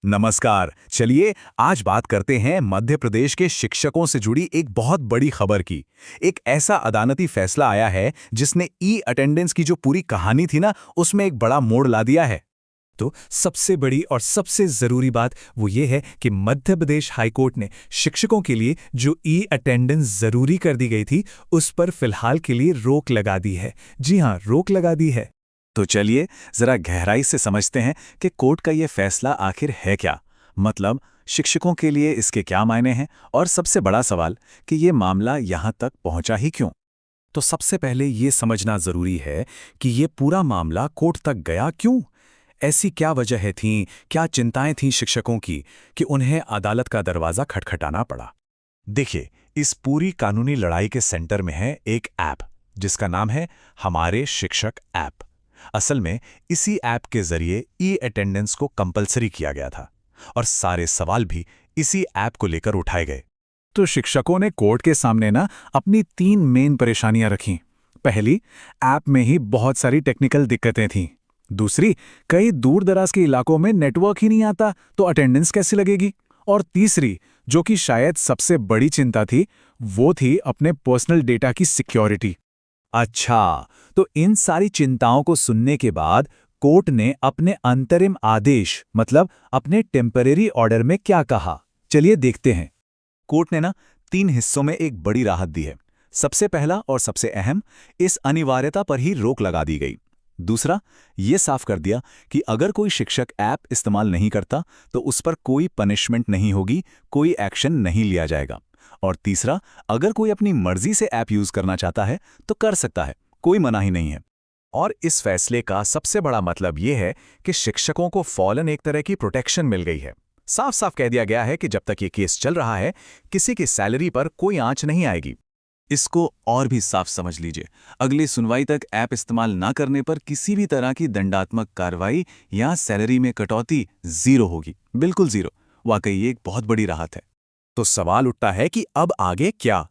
नमस्कार। चलिए आज बात करते हैं मध्य प्रदेश के शिक्षकों से जुड़ी एक बहुत बड़ी खबर की। एक ऐसा अदालती फैसला आया है जिसने ई अटेंडेंस की जो पूरी कहानी थी ना, उसमें एक बड़ा मोड़ ला दिया है। तो सबसे बड़ी और सबसे ज़रूरी बात वो ये है कि मध्य प्रदेश हाईकोर्ट ने शिक्षकों के लिए जो ई अटेंडेंस ज़रूरी कर दी गई थी, उस पर फिलहाल के लिए रोक लगा दी है। जी हाँ, रोक लगा दी है। तो चलिए जरा गहराई से समझते हैं कि कोर्ट का ये फैसला आखिर है क्या। मतलब शिक्षकों के लिए इसके क्या मायने हैं, और सबसे बड़ा सवाल कि ये मामला यहाँ तक पहुँचा ही क्यों। तो सबसे पहले ये समझना ज़रूरी है कि ये पूरा मामला कोर्ट तक गया क्यों। ऐसी क्या वजह थीं, क्या चिंताएं थीं शिक्षकों की कि उन्हें अदालत का दरवाज़ा खटखटाना पड़ा। देखिए, इस पूरी कानूनी लड़ाई के सेंटर में है एक ऐप जिसका नाम है हमारे शिक्षक ऐप। असल में इसी ऐप के जरिए ई अटेंडेंस को कंपलसरी किया गया था और सारे सवाल भी इसी ऐप को लेकर उठाए गए। तो शिक्षकों ने कोर्ट के सामने ना अपनी 3 मेन परेशानियां रखीं। पहली, ऐप में ही बहुत सारी टेक्निकल दिक्कतें थीं। दूसरी, कई दूर दराज के इलाकों में नेटवर्क ही नहीं आता, तो अटेंडेंस कैसे लगेगी। और तीसरी, जो कि शायद सबसे बड़ी चिंता थी, वो थी अपने पर्सनल डेटा की सिक्योरिटी। अच्छा, तो इन सारी चिंताओं को सुनने के बाद कोर्ट ने अपने अंतरिम आदेश मतलब अपने टेम्परेरी ऑर्डर में क्या कहा, चलिए देखते हैं। कोर्ट ने ना 3 हिस्सों में एक बड़ी राहत दी है। सबसे पहला और सबसे अहम, इस अनिवार्यता पर ही रोक लगा दी गई। दूसरा, ये साफ कर दिया कि अगर कोई शिक्षक ऐप इस्तेमाल नहीं करता तो उस पर कोई पनिशमेंट नहीं होगी, कोई एक्शन नहीं लिया जाएगा। और तीसरा, अगर कोई अपनी मर्जी से ऐप यूज करना चाहता है तो कर सकता है, कोई मनाही नहीं है। और इस फैसले का सबसे बड़ा मतलब ये है कि शिक्षकों को फौरन एक तरह की प्रोटेक्शन मिल गई है। साफ साफ कह दिया गया है कि जब तक ये केस चल रहा है, किसी की सैलरी पर कोई आंच नहीं आएगी। इसको और भी साफ समझ लीजिए, अगली सुनवाई तक ऐप इस्तेमाल ना करने पर किसी भी तरह की दंडात्मक कार्रवाई या सैलरी में कटौती जीरो होगी, बिल्कुल जीरो। वाकई ये एक बहुत बड़ी राहत है। तो सवाल उठता है कि अब आगे क्या।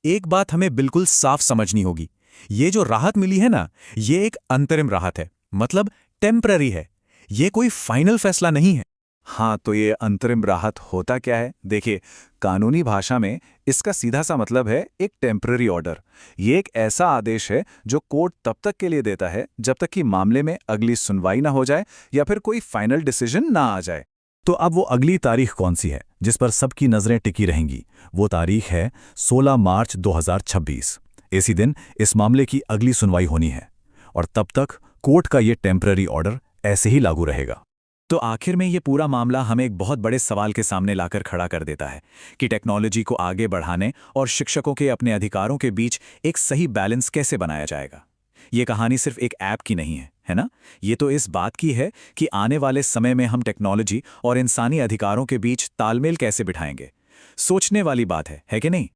एक बात हमें बिल्कुल साफ समझनी होगी, ये जो राहत मिली है ना, ये एक अंतरिम राहत है, मतलब टेम्पररी है। ये कोई फाइनल फैसला नहीं है। हाँ, तो ये अंतरिम राहत होता क्या है? देखिए, कानूनी भाषा में इसका सीधा सा मतलब है एक टेम्पररी ऑर्डर। ये एक ऐसा आदेश है जो कोर्ट तब तक के लिए देता है जब तक कि मामले में अगली सुनवाई ना हो जाए या फिर कोई फाइनल डिसीजन ना आ जाए। तो अब वो अगली तारीख कौन सी है जिस पर सबकी नजरें टिकी रहेंगी? वो तारीख है 16 मार्च 2026। इसी दिन इस मामले की अगली सुनवाई होनी है और तब तक कोर्ट का ये टेम्पररी ऑर्डर ऐसे ही लागू रहेगा। तो आखिर में ये पूरा मामला हमें एक बहुत बड़े सवाल के सामने लाकर खड़ा कर देता है कि टेक्नोलॉजी को आगे बढ़ाने और शिक्षकों के अपने अधिकारों के बीच एक सही बैलेंस कैसे बनाया जाएगा। ये कहानी सिर्फ एक ऐप की नहीं है ना? ये तो इस बात की है कि आने वाले समय में हम टेक्नोलॉजी और इंसानी अधिकारों के बीच तालमेल कैसे बिठाएंगे। सोचने वाली बात है कि नहीं?